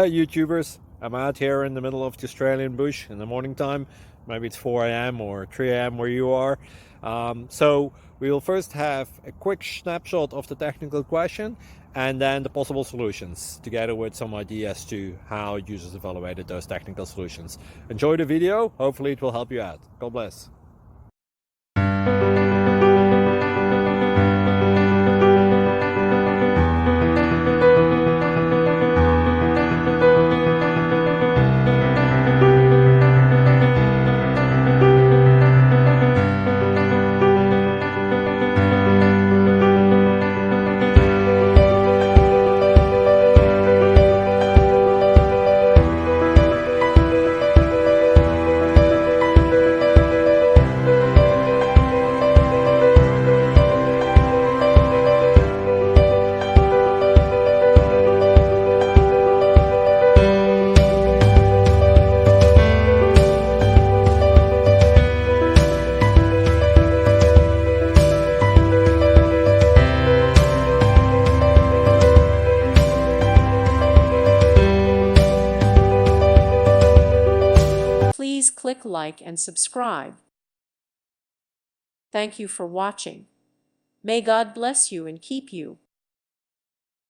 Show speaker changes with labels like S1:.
S1: Hey YouTubers, I'm out here in the middle of the Australian bush in the morning time. Maybe it's 4 a.m. or 3 a.m. where you are. So we'll first have a quick snapshot of the technical question and then the possible solutions, together with some ideas to how users evaluated those technical solutions. Enjoy the video, hopefully it will help you out. God bless.
S2: Please click like and subscribe. Thank you for watching. May God bless you and keep you.